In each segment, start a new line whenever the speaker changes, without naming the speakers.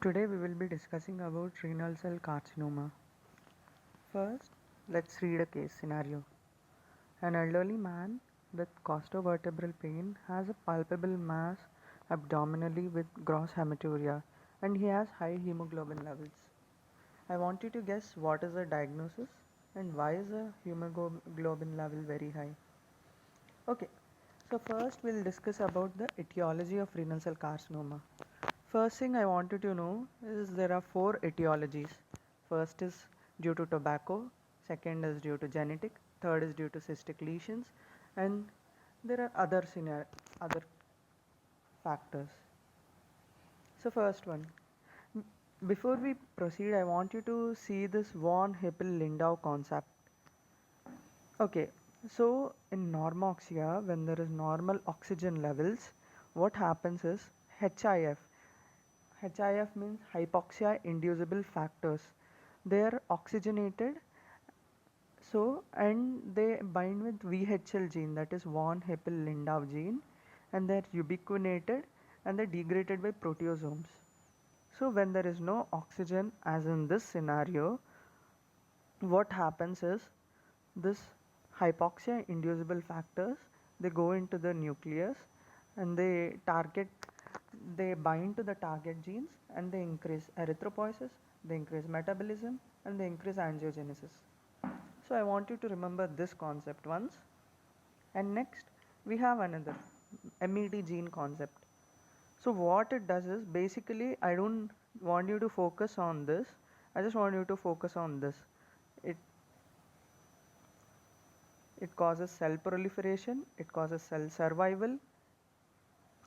Today we will be discussing about renal cell carcinoma. First, let's read a case scenario. An elderly man with costovertebral pain has a palpable mass abdominally with gross hematuria and he has high hemoglobin levels. I want you to guess what is the diagnosis and why is the hemoglobin level very high. Okay, so first we'll discuss about the etiology of renal cell carcinoma. First thing I want you to know is there are four etiologies. First is due to tobacco, second is due to genetic, third is due to cystic lesions, and there are other factors. So first one, before we proceed, I want you to see this von Hippel-Lindau concept. Okay, so in normoxia, when there is normal oxygen levels, what happens is HIF. HIF means hypoxia inducible factors. They are oxygenated, so and they bind with VHL gene, that is von Hippel-Lindau gene, and they are ubiquinated and they are degraded by proteasomes. So when there is no oxygen, as in this scenario, what happens is this hypoxia inducible factors, they go into the nucleus and they bind to the target genes and they increase erythropoiesis, they increase metabolism, and they increase angiogenesis. So I want you to remember this concept once. And next we have another MET gene concept. So what it does is, basically I don't want you to focus on this, I just want you to focus on this. It causes cell proliferation, it causes cell survival,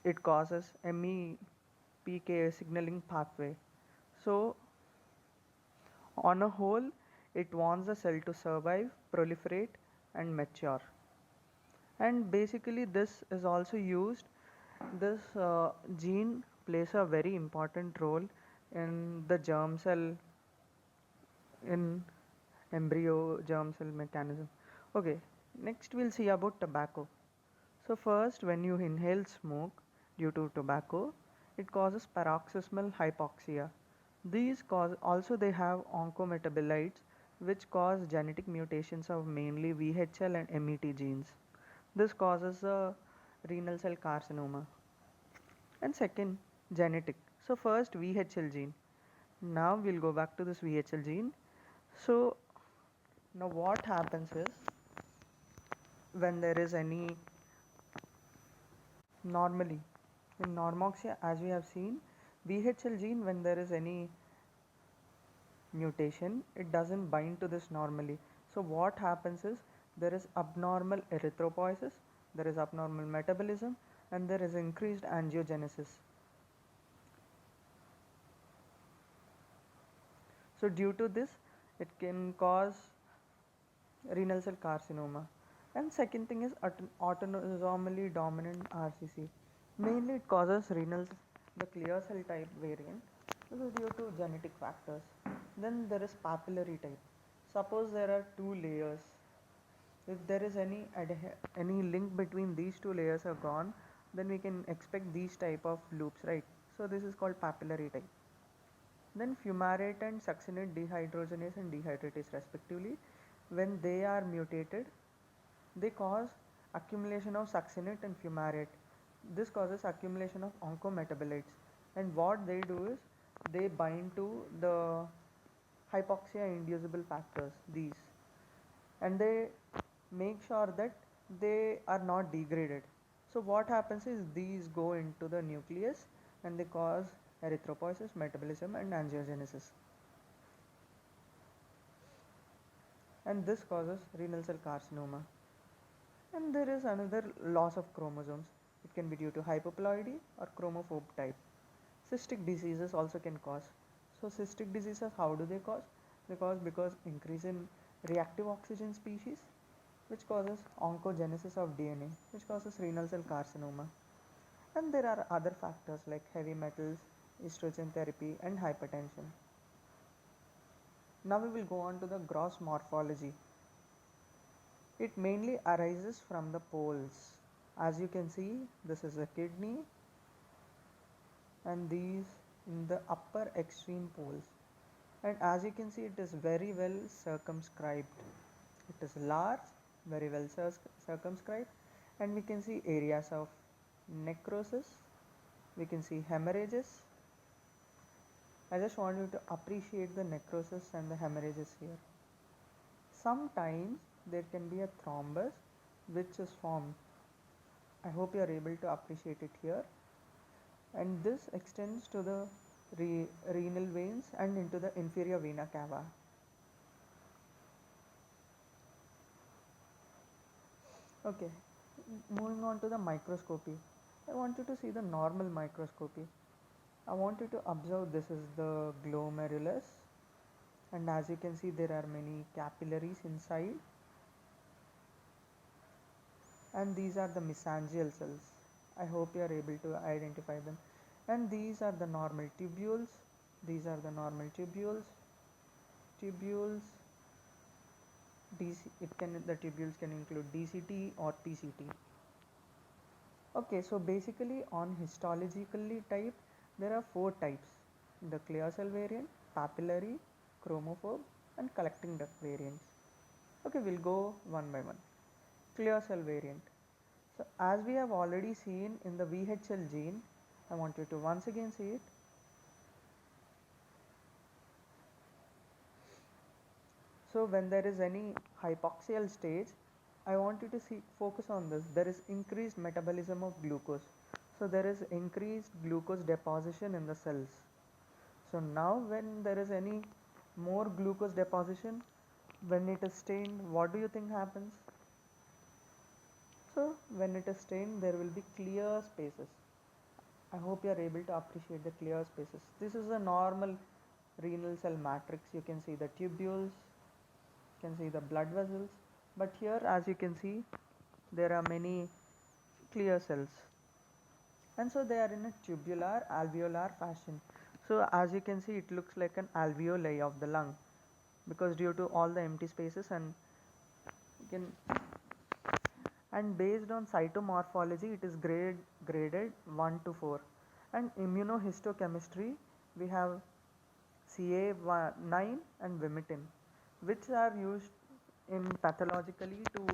it causes MEPK signaling pathway. So on a whole, it wants the cell to survive, proliferate and mature. And basically this is also used, this gene plays a very important role in the germ cell, in embryo germ cell mechanism. Okay, next we'll see about tobacco. So first, when you inhale smoke due to tobacco, it causes paroxysmal hypoxia. These cause also they have oncometabolites which cause genetic mutations of mainly VHL and MET genes. This causes a renal cell carcinoma. And second, genetic. So first VHL gene. Now we'll go back to this VHL gene. So now what happens is, when there is any normally in normoxia, as we have seen, VHL gene, when there is any mutation, it doesn't bind to this normally. So what happens is, there is abnormal erythropoiesis, there is abnormal metabolism, and there is increased angiogenesis. So due to this, it can cause renal cell carcinoma. And second thing is autosomally dominant RCC. Mainly it causes renal, the clear cell type variant. This is due to genetic factors. Then there is papillary type. Suppose there are two layers. If there is any link between these two layers are gone, then we can expect these type of loops, right? So this is called papillary type. Then fumarate and succinate dehydrogenase and dehydratase respectively, when they are mutated, they cause accumulation of succinate and fumarate. This causes accumulation of oncometabolites, and what they do is they bind to the hypoxia inducible factors, these, and they make sure that they are not degraded. So what happens is, these go into the nucleus and they cause erythropoiesis, metabolism and angiogenesis, and this causes renal cell carcinoma. And there is another loss of chromosomes. It can be due to hypoploidy or chromophobe type. Cystic diseases also can cause. So cystic diseases, how do they cause? They cause because increase in reactive oxygen species, which causes oncogenesis of DNA, which causes renal cell carcinoma. And there are other factors like heavy metals, estrogen therapy and hypertension. Now we will go on to the gross morphology. It mainly arises from the poles. As you can see, this is a kidney and these in the upper extreme poles, and as you can see it is very well circumscribed. It is large, very well circumscribed, and we can see areas of necrosis, we can see hemorrhages. I just want you to appreciate the necrosis and the hemorrhages here. Sometimes there can be a thrombus which is formed. I hope you are able to appreciate it here, and this extends to the renal veins and into the inferior vena cava. Okay, moving on to the microscopy. I want you to see the normal microscopy. I want you to observe this is the glomerulus, and as you can see there are many capillaries inside, and these are the mesangial cells. I hope you are able to identify them. And these are the normal tubules. These are the normal tubules. The tubules can include DCT or PCT. Okay, so basically on histologically type, there are 4 types: the clear cell variant, papillary, chromophobe, and collecting duct variants. Okay, we'll go one by one. Clear cell variant. So as we have already seen in the VHL gene, I want you to once again see it. So when there is any hypoxial stage, I want you to focus on this. There is increased metabolism of glucose. So there is increased glucose deposition in the cells. So now when there is any more glucose deposition, when it is stained, what do you think happens? So when it is stained, there will be clear spaces. I hope you are able to appreciate the clear spaces. This is a normal renal cell matrix. You can see the tubules, you can see the blood vessels, but here as you can see there are many clear cells, and so they are in a tubular alveolar fashion. So as you can see it looks like an alveoli of the lung because due to all the empty spaces, and you can, and based on cytomorphology it is graded 1 to 4, and immunohistochemistry we have CA9 and vimentin, which are used in pathologically to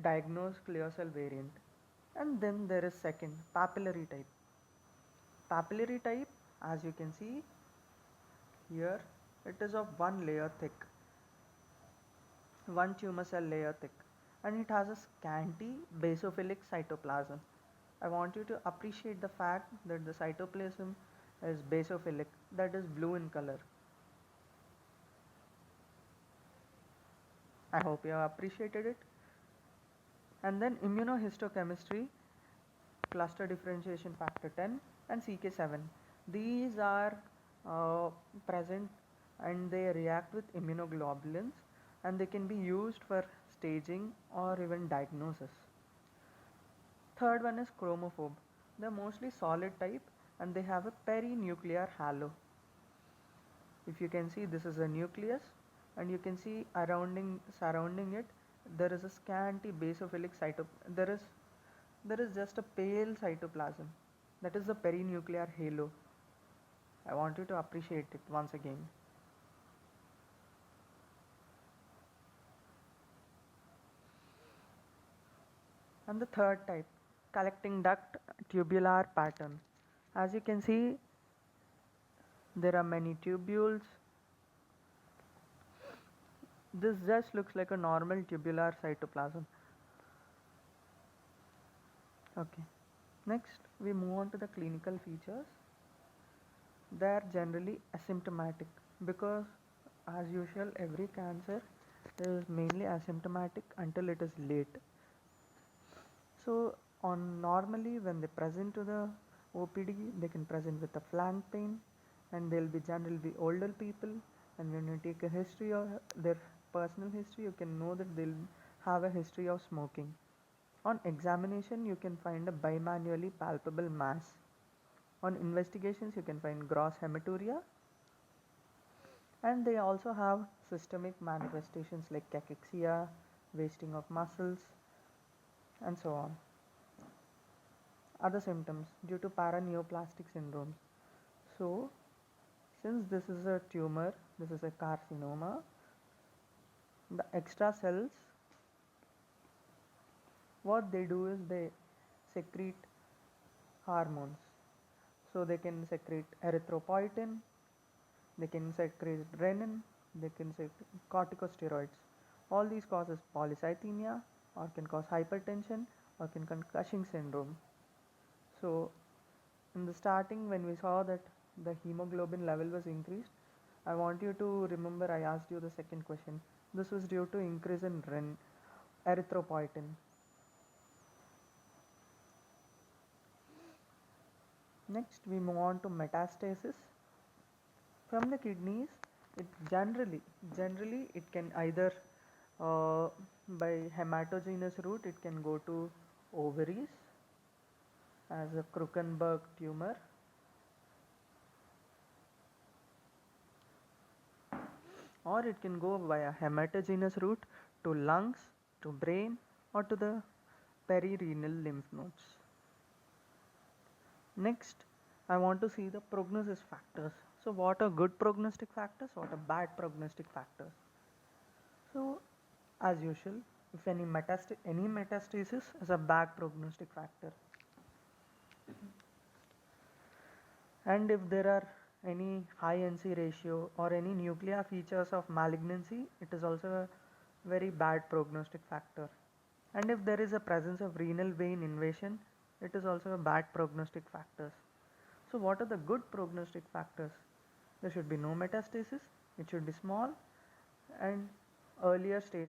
diagnose clear cell variant. And then there is second, papillary type. Papillary type, as you can see here, it is of one layer thick, one tumor cell layer thick, and it has a scanty basophilic cytoplasm. I want you to appreciate the fact that the cytoplasm is basophilic, that is blue in color. I hope you have appreciated it. And then immunohistochemistry, cluster differentiation factor 10 and CK7. These are uh, present and they react with immunoglobulins, and they can be used for staging or even diagnosis. Third one is chromophobe. They are mostly solid type and they have a perinuclear halo. If you can see, this is a nucleus, and you can see surrounding it there is a scanty basophilic there is just a pale cytoplasm, that is the perinuclear halo. I want you to appreciate it once again. And the third type, collecting duct tubular pattern. As you can see, there are many tubules. This just looks like a normal tubular cytoplasm. Okay. Next, we move on to the clinical features. They are generally asymptomatic because, as usual, every cancer is mainly asymptomatic until it is late. So, on normally when they present to the OPD, they can present with a flank pain, and they'll be generally be older people. And when you take a history of their personal history, you can know that they'll have a history of smoking. On examination, you can find a bimanually palpable mass. On investigations, you can find gross hematuria, and they also have systemic manifestations like cachexia, wasting of muscles, and so on. Other symptoms due to paraneoplastic syndrome. So since this is a tumor, this is a carcinoma, the extra cells, what they do is they secrete hormones. So they can secrete erythropoietin, they can secrete renin, they can secrete corticosteroids. All these causes polycythemia, or can cause hypertension, or can cause Cushing syndrome. So in the starting, when we saw that the hemoglobin level was increased, I want you to remember I asked you the second question. This was due to increase in erythropoietin. Next, we move on to metastasis. From the kidneys, it generally it can either by hematogenous route it can go to ovaries as a Krukenberg tumor, or it can go via hematogenous route to lungs, to brain, or to the perirenal lymph nodes. Next, I want to see the prognosis factors. So what are good prognostic factors, what are bad prognostic factors? So as usual, if any metastasis is a bad prognostic factor, and if there are any high NC ratio or any nuclear features of malignancy, it is also a very bad prognostic factor. And if there is a presence of renal vein invasion, it is also a bad prognostic factors. So what are the good prognostic factors? There should be no metastasis, it should be small, and earlier stage